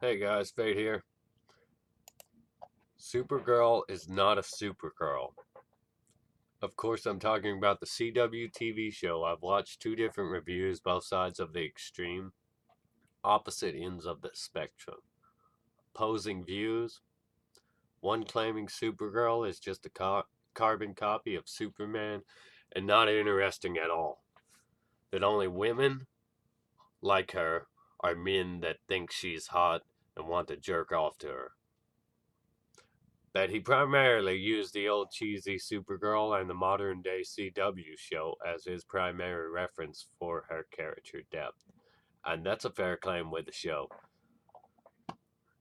Hey guys, Fate here. Supergirl is not a Supergirl. Of course, I'm talking about the CW TV show. I've watched two different reviews, both sides of the extreme, opposite ends of the spectrum. Opposing views. One claiming Supergirl is just a carbon copy of Superman and not interesting at all. That only women like her are men that think she's hot and want to jerk off to her. That he primarily used the old cheesy Supergirl and the modern day CW show as his primary reference for her character depth. And that's a fair claim with the show.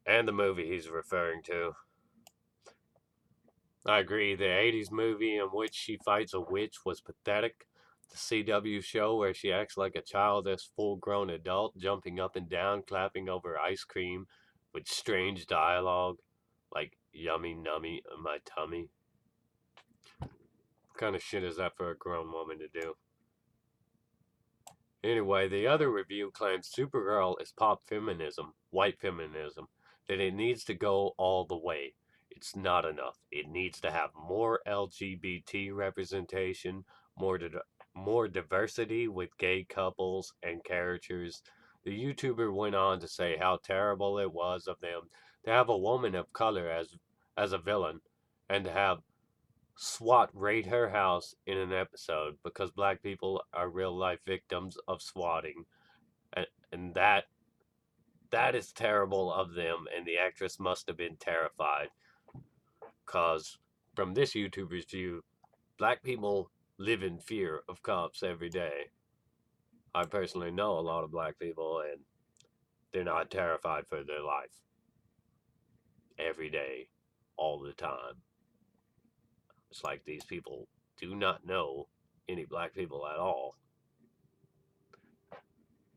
And the movie he's referring to. I agree, the 80s movie in which she fights a witch was pathetic. The CW show where she acts like a childish, full grown adult, jumping up and down, clapping over ice cream with strange dialogue like yummy nummy in my tummy. What kind of shit is that for a grown woman to do? Anyway, the other review claims Supergirl is pop feminism, white feminism, that it needs to go all the way. It's not enough. It needs to have more LGBT representation, more diversity with gay couples and characters. The YouTuber went on to say how terrible it was of them to have a woman of color as a villain and to have SWAT raid her house in an episode because black people are real life victims of swatting, and that is terrible of them, and the actress must have been terrified because from this YouTuber's view, black people live in fear of cops every day. I personally know a lot of black people, and they're not terrified for their life every day, all the time. It's like these people do not know any black people at all.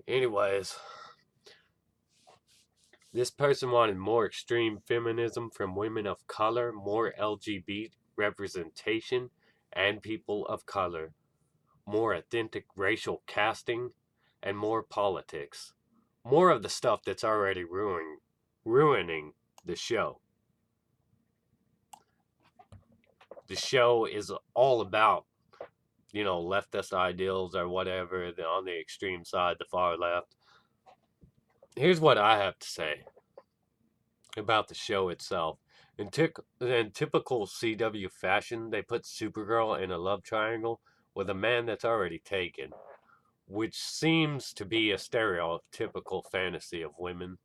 Anyways, this person wanted more extreme feminism from women of color, more LGBT representation and people of color, more authentic racial casting, and more politics. More of the stuff that's already ruining the show. The show is all about, leftist ideals or whatever, on the extreme side, the far left. Here's what I have to say about the show itself. In typical CW fashion, they put Supergirl in a love triangle with a man that's already taken, which seems to be a stereotypical fantasy of women.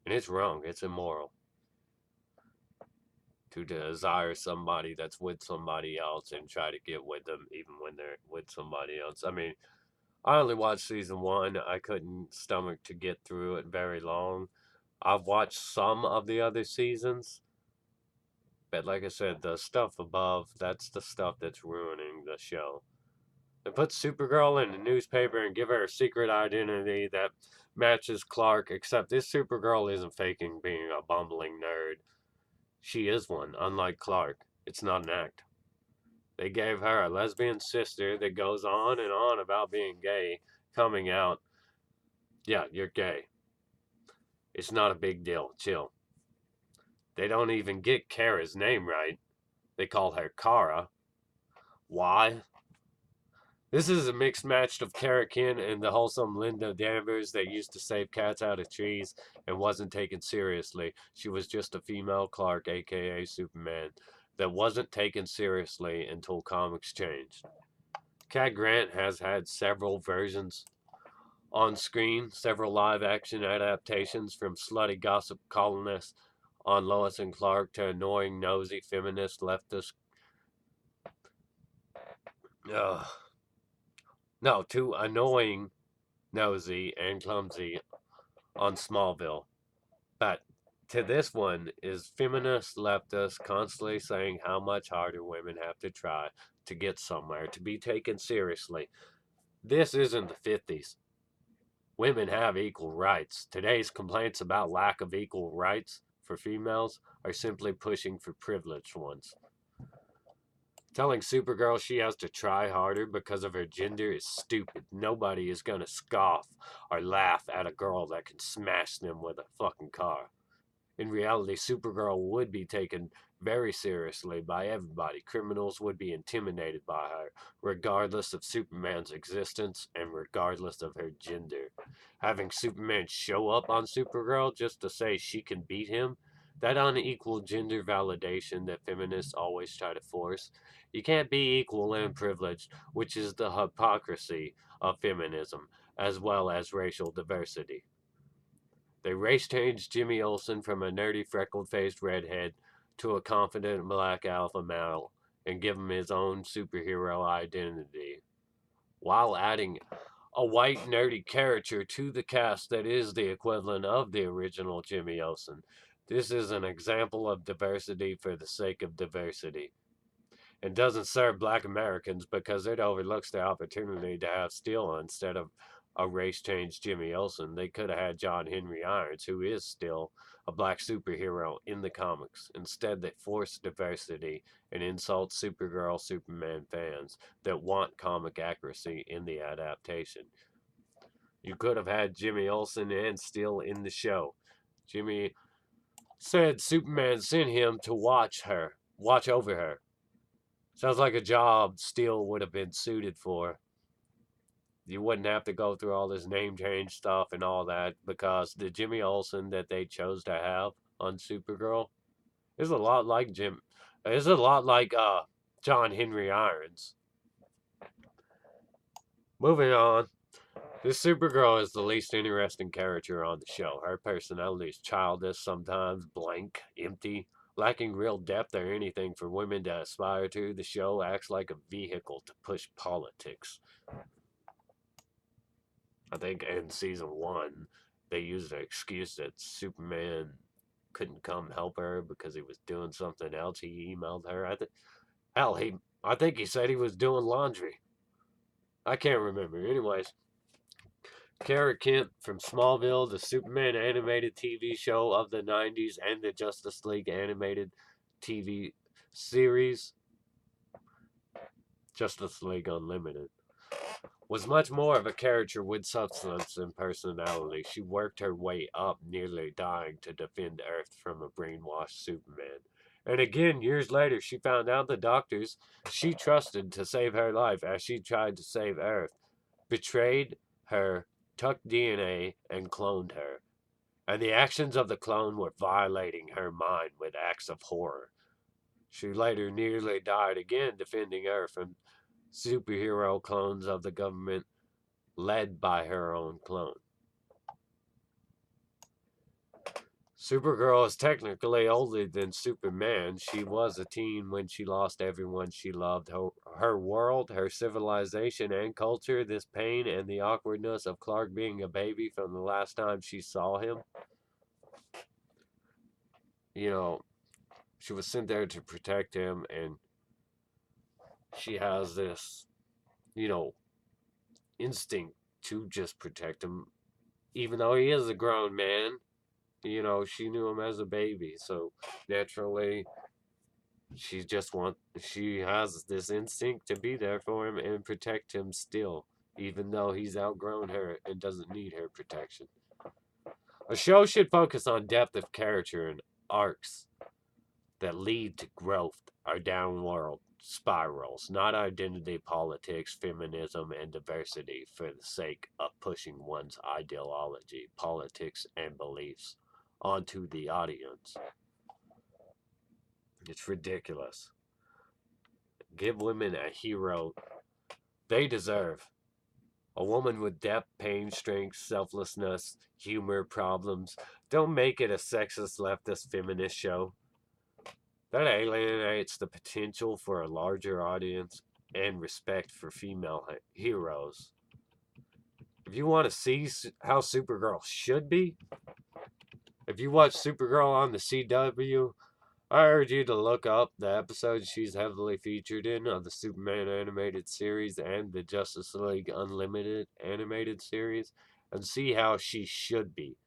And it's wrong, it's immoral to desire somebody that's with somebody else and try to get with them even when they're with somebody else. I mean, I only watched season one. I couldn't stomach to get through it very long. I've watched some of the other seasons, but like I said, the stuff above, that's the stuff that's ruining the show. They put Supergirl in the newspaper and give her a secret identity that matches Clark, except this Supergirl isn't faking being a bumbling nerd. She is one, unlike Clark. It's not an act. They gave her a lesbian sister that goes on and on about being gay, coming out. Yeah, you're gay. It's not a big deal. Chill. They don't even get Kara's name right. They call her Kara. Why? This is a mixed match of Kara Kinn and the wholesome Linda Danvers that used to save cats out of trees and wasn't taken seriously. She was just a female Clark, aka Superman, that wasn't taken seriously until comics changed. Cat Grant has had several versions on screen, several live action adaptations from slutty gossip columnists on Lois and Clark to annoying, nosy feminist leftist. Uh, no, to annoying, nosy, and clumsy on Smallville. But to this one is feminist leftists constantly saying how much harder women have to try to get somewhere, to be taken seriously. This isn't the 50s. Women have equal rights. Today's complaints about lack of equal rights for females are simply pushing for privileged ones. Telling Supergirl she has to try harder because of her gender is stupid. Nobody is gonna scoff or laugh at a girl that can smash them with a fucking car. In reality, Supergirl would be taken very seriously by everybody. Criminals would be intimidated by her, regardless of Superman's existence and regardless of her gender. Having Superman show up on Supergirl just to say she can beat him, that unequal gender validation that feminists always try to force, you can't be equal and privileged, which is the hypocrisy of feminism, as well as racial diversity. They race changed Jimmy Olsen from a nerdy, freckled faced redhead to a confident black alpha male and give him his own superhero identity, while adding a white, nerdy character to the cast that is the equivalent of the original Jimmy Olsen. This is an example of diversity for the sake of diversity, and doesn't serve black Americans because it overlooks the opportunity to have Steel instead of a race change Jimmy Olsen. They could have had John Henry Irons, who is still a black superhero in the comics. Instead, they force diversity and insult Supergirl, Superman fans that want comic accuracy in the adaptation. You could have had Jimmy Olsen and Steel in the show. Jimmy said Superman sent him to watch over her. Sounds like a job Steel would have been suited for. You wouldn't have to go through all this name change stuff and all that because the Jimmy Olsen that they chose to have on Supergirl is a lot like John Henry Irons. Moving on. This Supergirl is the least interesting character on the show. Her personality is childish, sometimes blank, empty, lacking real depth or anything for women to aspire to. The show acts like a vehicle to push politics. I think in season 1, they used the excuse that Superman couldn't come help her because he was doing something else. He emailed her. I think he said he was doing laundry. I can't remember. Anyways, Kara Kent from Smallville, the Superman animated TV show of the 90s, and the Justice League animated TV series, Justice League Unlimited, was much more of a character with substance and personality. She worked her way up, nearly dying to defend Earth from a brainwashed Superman. And again, years later, she found out the doctors she trusted to save her life as she tried to save Earth betrayed her, took DNA, and cloned her. And the actions of the clone were violating her mind with acts of horror. She later nearly died again defending Earth from superhero clones of the government led by her own clone. Supergirl is technically older than Superman. She was a teen when she lost everyone she loved. Her world, her civilization and culture, this pain and the awkwardness of Clark being a baby from the last time she saw him. You know, she was sent there to protect him, and she has this, you know, instinct to just protect him, even though he is a grown man. You know, she knew him as a baby, so naturally she has this instinct to be there for him and protect him still, even though he's outgrown her and doesn't need her protection. A show should focus on depth of character and arcs that lead to growth or downward spirals, not identity politics, feminism, and diversity for the sake of pushing one's ideology, politics, and beliefs onto the audience. It's ridiculous. Give women a hero they deserve. A woman with depth, pain, strength, selflessness, humor, problems. Don't make it a sexist, leftist, feminist show. That alienates the potential for a larger audience and respect for female heroes. If you want to see how Supergirl should be, if you watch Supergirl on the CW, I urge you to look up the episodes she's heavily featured in of the Superman animated series and the Justice League Unlimited animated series and see how she should be.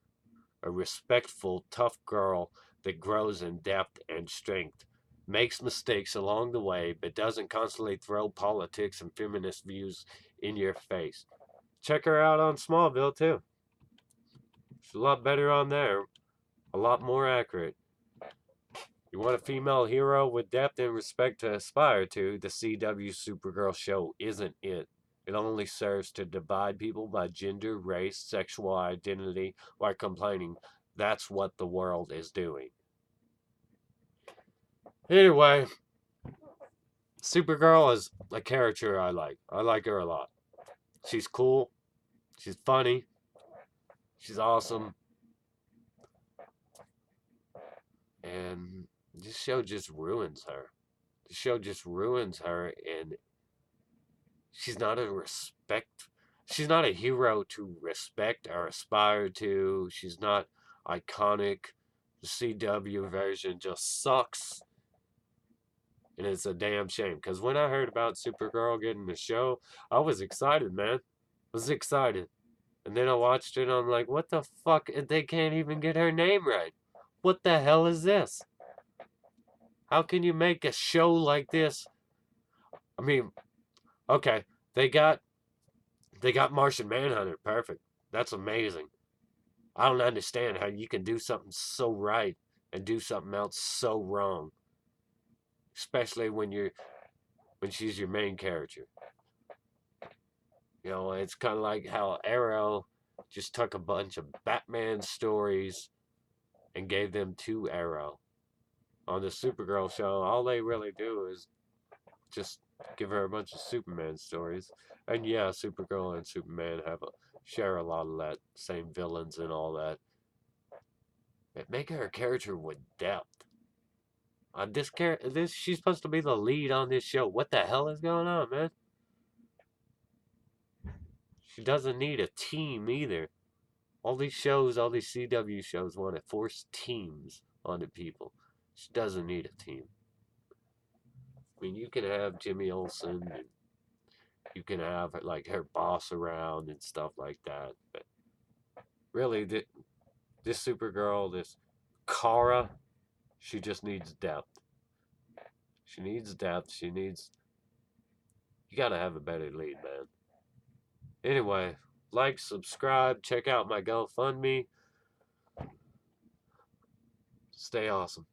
A respectful, tough girl that grows in depth and strength makes mistakes along the way, but doesn't constantly throw politics and feminist views in your face. Check her out on Smallville, too. She's a lot better on there, a lot more accurate. You want a female hero with depth and respect to aspire to, the CW Supergirl show isn't it. It only serves to divide people by gender, race, sexual identity, while complaining that's what the world is doing. Anyway, Supergirl is a character I like. I like her a lot. She's cool. She's funny. She's awesome. And this show just ruins her. The show just ruins her, and she's not a respect. She's not a hero to respect or aspire to. She's not iconic. The CW version just sucks. And it's a damn shame. Because when I heard about Supergirl getting the show, I was excited, man. I was excited. And then I watched it and I'm like, what the fuck? They can't even get her name right. What the hell is this? How can you make a show like this? I mean, okay, they got Martian Manhunter, perfect. That's amazing. I don't understand how you can do something so right and do something else so wrong. Especially when she's your main character. You know, it's kind of like how Arrow just took a bunch of Batman stories and gave them to Arrow. On the Supergirl show, all they really do is just give her a bunch of Superman stories. And yeah, Supergirl and Superman share a lot of that, same villains and all that. But make her a character with depth. She's supposed to be the lead on this show. What the hell is going on, man? She doesn't need a team either. All these CW shows want to force teams onto people. She doesn't need a team. I mean, you can have Jimmy Olsen, and you can have like her boss around and stuff like that. But really, this Supergirl, this Kara, she just needs depth. She needs depth. You gotta have a better lead, man. Anyway, like, subscribe, check out my GoFundMe. Stay awesome.